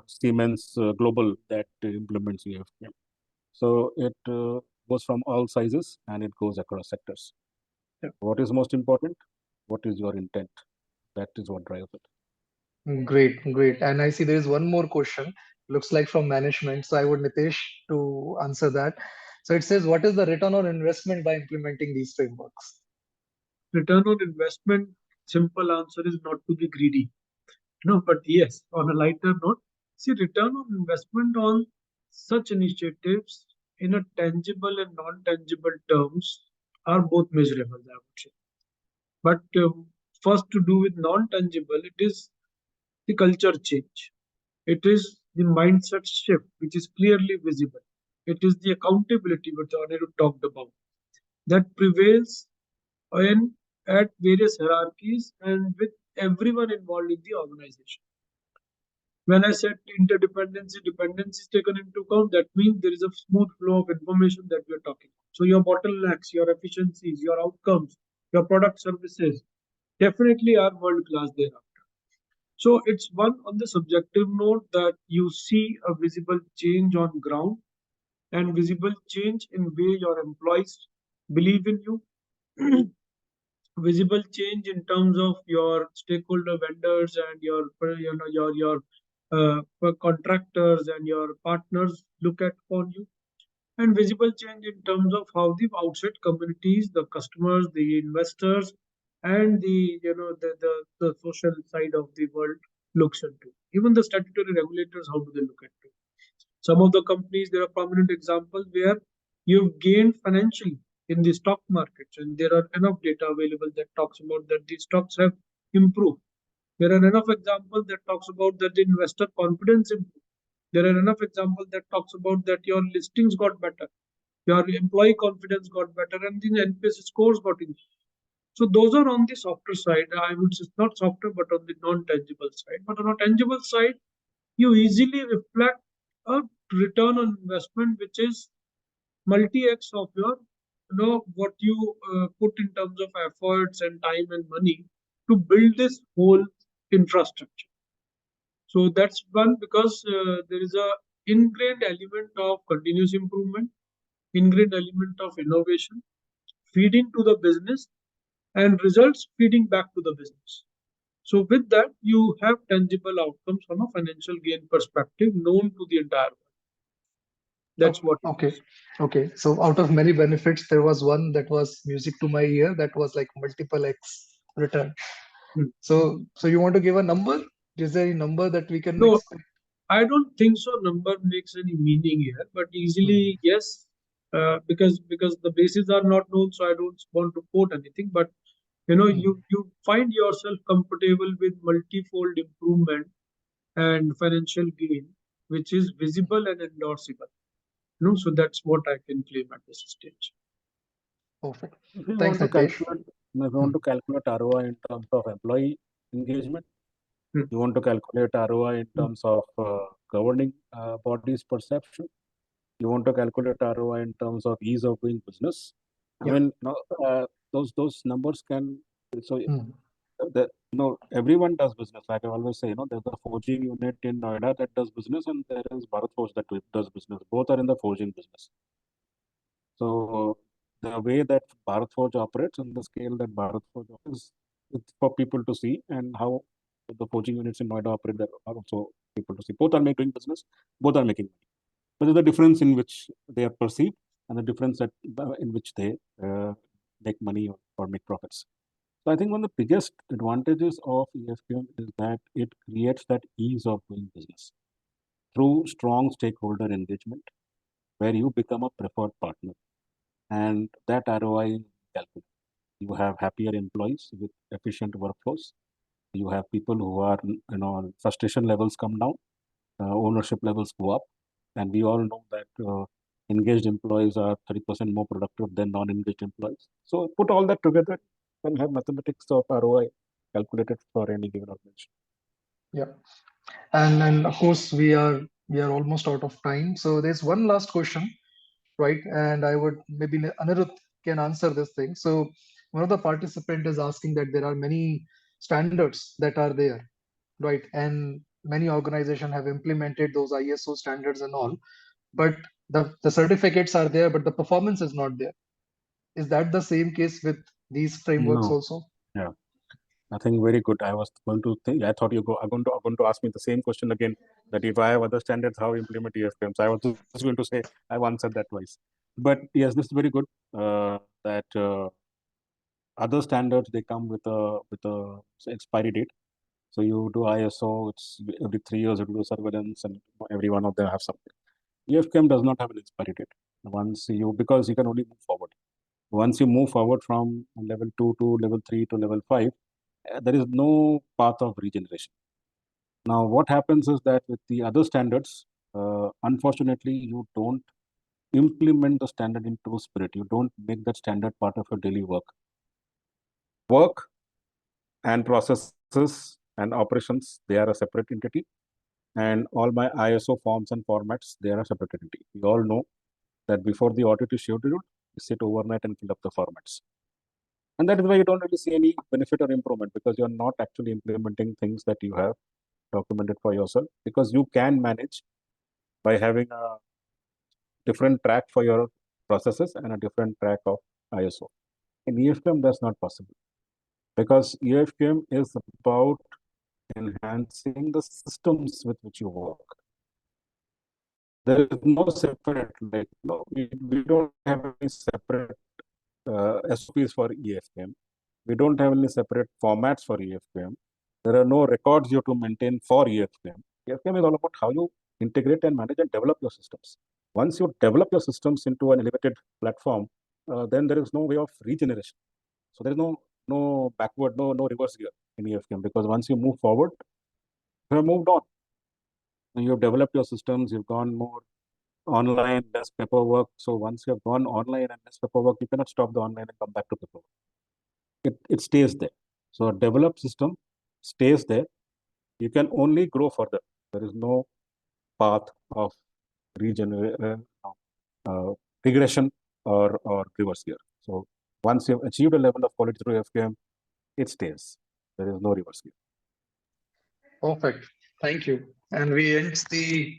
Siemens Global that implements EFQM. So it goes from all sizes and it goes across sectors. Yeah. What is most important? What is your intent? That is what drives it. Great, great. And I see there is one more question, looks like from management. So I would Nitesh to answer that. So it says, what is the return on investment by implementing these frameworks? Return on investment, simple answer is not to be greedy. No, but yes, on a lighter note, see, return on investment on such initiatives in a tangible and non-tangible terms are both measurable, I would say. But first, to do with non-tangible, it is the culture change. It is the mindset shift, which is clearly visible. It is the accountability which Anirudh talked about that prevails in, at various hierarchies and with everyone involved in the organization. When I said interdependency, dependency is taken into account, that means there is a smooth flow of information that we are talking about. So your bottlenecks, your efficiencies, your outcomes, your product services definitely are world class thereafter. So it's one on the subjective note that you see a visible change on ground and visible change in way your employees believe in you. Visible change in terms of your stakeholder vendors and your contractors and your partners look at upon you, and visible change in terms of how the outside communities, the customers, the investors, and the social side of the world looks into. Even the statutory regulators, how do they look at it? Some of the companies, there are prominent examples where you've gained financially in the stock markets, and there are enough data available that talks about that the stocks have improved. There are enough examples that talks about that the investor confidence improved. There are enough examples that talks about that your listings got better, your employee confidence got better, and the NPS scores got increased. So those are on the softer side. I would say not softer, but on the non-tangible side. But on a tangible side, you easily reflect a return on investment which is multi-x of your, what you put in terms of efforts and time and money to build this whole infrastructure. So that's one, because there is a ingrained element of continuous improvement, ingrained element of innovation feeding to the business, and results feeding back to the business. So with that, you have tangible outcomes from a financial gain perspective known to the entire world. That's what. Okay. Okay. So out of many benefits, there was one that was music to my ear, that was like multiple X return. Hmm. So you want to give a number? Is there a number that we can No, expect? I don't think so. Number makes any meaning here, but easily yes, because the bases are not known, so I don't want to quote anything. But You find yourself comfortable with multifold improvement and financial gain, which is visible and endorsable. So that's what I can claim at this stage. Perfect. If you Thanks, want to Nitesh. calculate, if you want to calculate ROI in terms of employee engagement, Hmm. you want to calculate ROI in terms of governing bodies perception, you want to calculate ROI in terms of ease of doing business. I Yeah. mean, those numbers can. So Hmm. everyone does business. Like I always say, there's a forging unit in Noida that does business, and there is Bharat Forge that does business. Both are in the forging business. So the way that Bharat Forge operates and the scale that Bharat Forge operates is for people to see, and how the forging units in Noida operate there are also people to see. Both are making business, both are making money. But there's the difference in which they are perceived and the difference in which they make money or make profits. So I think one of the biggest advantages of EFQM is that it creates that ease of doing business through strong stakeholder engagement, where you become a preferred partner, and that ROI is calculated. You have happier employees with efficient workflows. You have people who are, frustration levels come down, ownership levels go up, and we all know that engaged employees are 30% more productive than non-engaged employees. So put all that together and have mathematics of ROI calculated for any given organization. Yeah. And of course we are almost out of time. So there's one last question, right? And I would maybe Anirudh can answer this thing. So one of the participant is asking that there are many standards that are there, right? And many organizations have implemented those ISO standards and all, but the certificates are there, but the performance is not there. Is that the same case with these frameworks No, also? yeah, I think very good. I was going to think. I thought are going to ask me the same question again. That if I have other standards, how implement EFQM? So I was just going to say I've answered that twice. But yes, this is very good. That other standards they come with a expiry date. So you do ISO, it's every 3 years you do surveillance, and every one of them have something. EFQM does not have an expiry date. Because you can only move forward. Once you move forward from level 2 to level 3 to level 5, there is no path of regeneration. Now, what happens is that with the other standards, unfortunately, you don't implement the standard in true spirit. You don't make that standard part of your daily work. Work and processes and operations, they are a separate entity. And all my ISO forms and formats, they are a separate entity. We all know that before the audit is scheduled, you sit overnight and fill up the formats. And that is why you don't really see any benefit or improvement, because you're not actually implementing things that you have documented for yourself, because you can manage by having a different track for your processes and a different track of ISO. In EFQM, that's not possible, because EFQM is about enhancing the systems with which you work. There is no separate, we don't have any separate SOPs for EFQM. We don't have any separate formats for EFQM. There are no records you have to maintain for EFQM. EFQM is all about how you integrate and manage and develop your systems. Once you develop your systems into an elevated platform, then there is no way of regeneration. So there is no backward, no reverse gear in EFQM, because once you move forward, you have moved on. And you have developed your systems, you've gone more online, less paperwork. So once you have gone online and less paperwork, you cannot stop the online and come back to paperwork. It stays there. So a developed system stays there. You can only grow further. There is no path of regeneration, regression or reverse gear. So once you have achieved a level of quality through FQM, it stays. There is no reverse gear. Perfect. Thank you. And we end the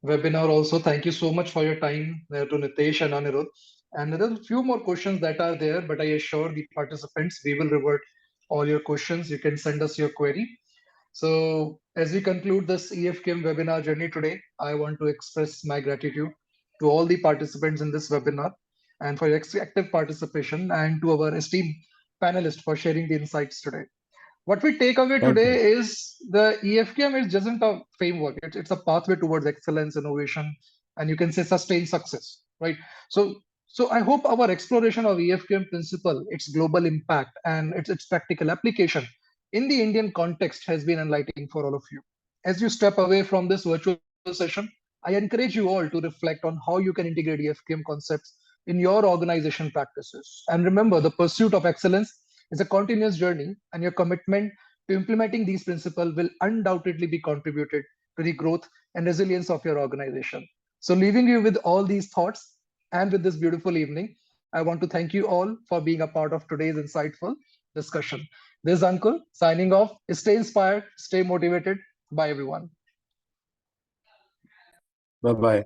webinar also. Thank you so much for your time to Nitesh and Anirudh. And there are a few more questions that are there, but I assure the participants we will revert all your questions. You can send us your query. So as we conclude this EFQM webinar journey today, I want to express my gratitude to all the participants in this webinar and for your active participation, and to our esteemed panelists for sharing the insights today. What we take away Thank you. today is the EFQM is just a framework. It's a pathway towards excellence, innovation, and you can say sustained success, right? So So I hope our exploration of EFQM principle, its global impact, and its practical application in the Indian context has been enlightening for all of you. As you step away from this virtual session, I encourage you all to reflect on how you can integrate EFQM concepts in your organization practices. And remember, the pursuit of excellence is a continuous journey, and your commitment to implementing these principles will undoubtedly be contributed to the growth and resilience of your organization. So, leaving you with all these thoughts and with this beautiful evening, I want to thank you all for being a part of today's insightful discussion. This is Ankur signing off. Stay inspired, stay motivated. Bye, everyone. Bye bye.